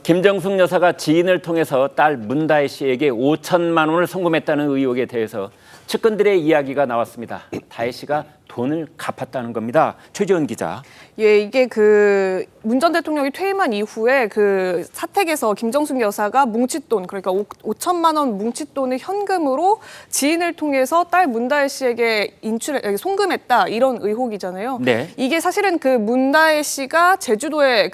김정숙 여사가 지인을 통해서 딸 문다혜 씨에게 5천만 원을 송금했다는 의혹에 대해서 측근들의 이야기가 나왔습니다. 다혜 씨가 돈을 갚았다는 겁니다. 최지원 기자. 예, 이게 문 전 대통령이 퇴임한 이후에 사택에서 김정숙 여사가 뭉칫돈, 그러니까 5천만 원 뭉칫돈을 현금으로 지인을 통해서 딸 문다혜 씨에게 송금했다, 이런 의혹이잖아요. 네. 이게 사실은 문다혜 씨가 제주도의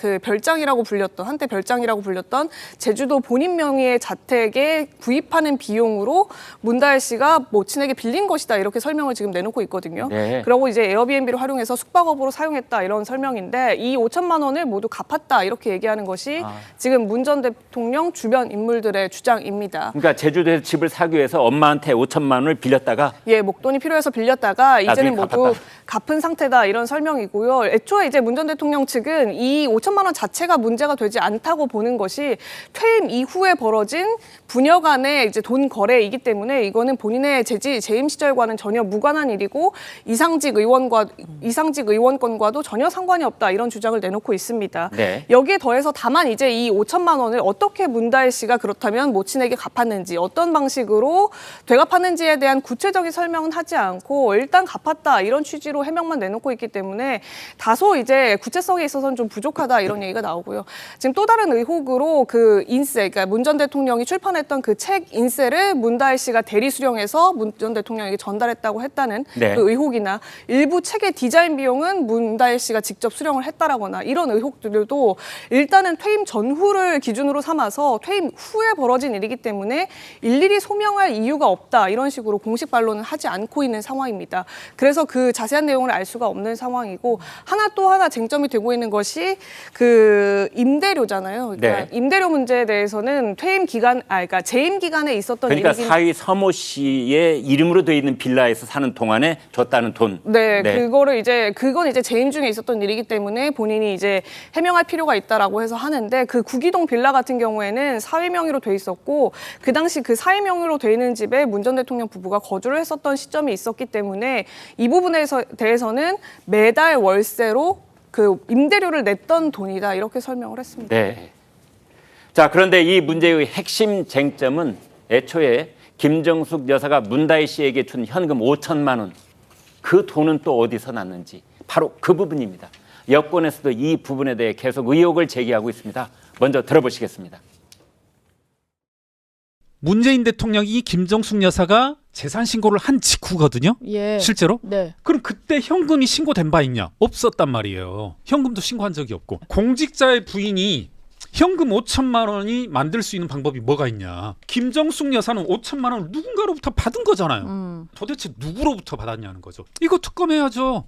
한때 별장이라고 불렸던 제주도 본인 명의의 자택에 구입하는 비용으로 문다혜 씨가 모친에게 빌린 것이다, 이렇게 설명을 지금 내놓고 있거든요. 네. 그리고 이제 에어비앤비를 활용해서 숙박업으로 사용했다, 이런 설명인데, 이 5천만 원을 모두 갚았다, 이렇게 얘기하는 것이 지금 문 전 대통령 주변 인물들의 주장입니다. 그러니까 제주도에서 집을 사기 위해서 엄마한테 5천만 원을 빌렸다가 목돈이 필요해서 빌렸다가 이제는 모두 갚았다. 갚은 상태다, 이런 설명이고요. 애초에 이제 문 전 대통령 측은 이 5천만 원 자체가 문제가 되지 않다고 보는 것이 퇴임 이후에 벌어진 부녀 간의 이제 돈 거래이기 때문에 이거는 본인의 재임 시절과는 전혀 무관한 일이고 이상직 의원권과도 전혀 상관이 없다, 이런 주장을 내놓고 있습니다. 네. 여기에 더해서 다만 이제 이 5천만 원을 어떻게 문다혜 씨가 그렇다면 모친에게 갚았는지, 어떤 방식으로 되갚았는지에 대한 구체적인 설명은 하지 않고 일단 갚았다, 이런 취지로 해명만 내놓고 있기 때문에 다소 이제 구체성에 있어서는 좀 부족하다, 이런 얘기가 나오고요. 지금 또 다른 의혹으로 그러니까 문 전 대통령이 출판했던 그 책 인쇄를 문다혜 씨가 대리 수령해서 문 전 대통령에게 전달했다고 했다는 네. 그 의혹이나 일부 책의 디자인 비용은 문다혜 씨가 직접 수령을 했다라거나, 이런 의혹들도 일단은 퇴임 전후를 기준으로 삼아서 퇴임 후에 벌어진 일이기 때문에 일일이 소명할 이유가 없다, 이런 식으로 공식 반론은 하지 않고 있는 상황입니다. 그래서 그 자세한 내용을 알 수가 없는 상황이고, 또 하나 쟁점이 되고 있는 것이 임대료잖아요. 그러니까 네. 임대료 문제에 대해서는 그러니까 재임 기간에 있었던 그러니까 일이긴. 사위 서모 씨의 이름으로 돼 있는 빌라에서 사는 동안에 줬다는 돈. 네, 그건 이제 재임 중에 있었던 일이기 때문에 본인이 이제 해명할 필요가 있다라고 해서 하는데, 그 구기동 빌라 같은 경우에는 사위 명의로 돼 있었고, 그 당시 그 사위 명의로 돼 있는 집에 문 전 대통령 부부가 거주를 했었던 시점이 있었기 때문에 이 부분에 대해서는 매달 월세로 임대료를 냈던 돈이다, 이렇게 설명을 했습니다. 네. 자, 그런데 이 문제의 핵심 쟁점은 애초에 김정숙 여사가 문다혜 씨에게 준 현금 5천만 원, 그 돈은 또 어디서 났는지, 바로 그 부분입니다. 여권에서도 이 부분에 대해 계속 의혹을 제기하고 있습니다. 먼저 들어보시겠습니다. 문재인 대통령이 김정숙 여사가 재산 신고를 한 직후거든요. 예. 실제로? 네. 그럼 그때 현금이 신고된 바 있냐? 없었단 말이에요. 현금도 신고한 적이 없고. 공직자의 부인이 현금 5천만 원이 만들 수 있는 방법이 뭐가 있냐? 김정숙 여사는 5천만 원을 누군가로부터 받은 거잖아요. 도대체 누구로부터 받았냐는 거죠. 이거 특검해야죠.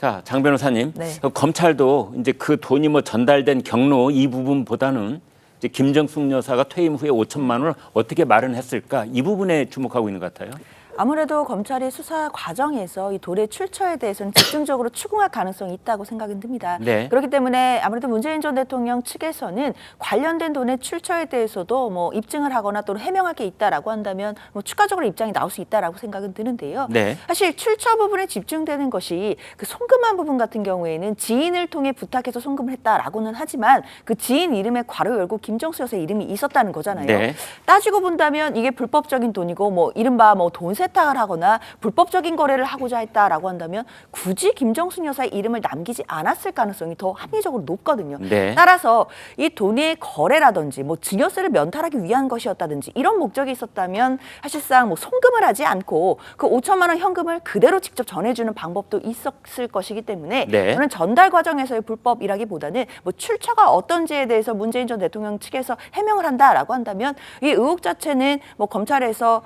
자, 장 변호사님, 네. 검찰도 이제 그 돈이 전달된 경로 이 부분보다는 이제 김정숙 여사가 퇴임 후에 5천만 원을 어떻게 마련했을까, 이 부분에 주목하고 있는 것 같아요. 아무래도 검찰이 수사 과정에서 이 돈의 출처에 대해서는 집중적으로 추궁할 가능성이 있다고 생각이 듭니다. 네. 그렇기 때문에 아무래도 문재인 전 대통령 측에서는 관련된 돈의 출처에 대해서도 입증을 하거나 또는 해명할 게 있다라고 한다면 추가적으로 입장이 나올 수 있다라고 생각은 드는데요. 네. 사실 출처 부분에 집중되는 것이 그 송금한 부분 같은 경우에는 지인을 통해 부탁해서 송금을 했다라고는 하지만 그 지인 이름에 괄호 열고 김정숙 여사의 이름이 있었다는 거잖아요. 네. 따지고 본다면 이게 불법적인 돈이고 이른바 돈 세탁을 하거나 불법적인 거래를 하고자 했다라고 한다면 굳이 김정숙 여사의 이름을 남기지 않았을 가능성이 더 합리적으로 높거든요. 네. 따라서 이 돈의 거래라든지 증여세를 면탈하기 위한 것이었다든지 이런 목적이 있었다면 사실상 송금을 하지 않고 그 5천만 원 현금을 그대로 직접 전해주는 방법도 있었을 것이기 때문에 네. 저는 전달 과정에서의 불법이라기보다는 출처가 어떤지에 대해서 문재인 전 대통령 측에서 해명을 한다라고 한다면 이 의혹 자체는 검찰에서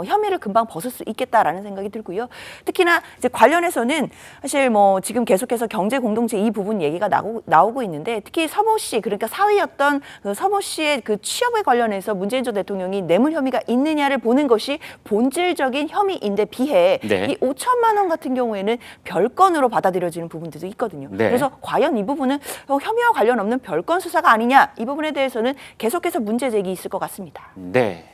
혐의를 금방 벗을 수 있겠다라는 생각이 들고요. 특히나 이제 관련해서는 사실 지금 계속해서 경제 공동체 이 부분 얘기가 나오고 있는데, 특히 서모 씨, 그러니까 사위였던 그 서모 씨의 그 취업에 관련해서 문재인 전 대통령이 뇌물 혐의가 있느냐를 보는 것이 본질적인 혐의인데 비해 네. 이 5천만 원 같은 경우에는 별건으로 받아들여지는 부분들도 있거든요. 네. 그래서 과연 이 부분은 혐의와 관련 없는 별건 수사가 아니냐, 이 부분에 대해서는 계속해서 문제 제기 있을 것 같습니다. 네.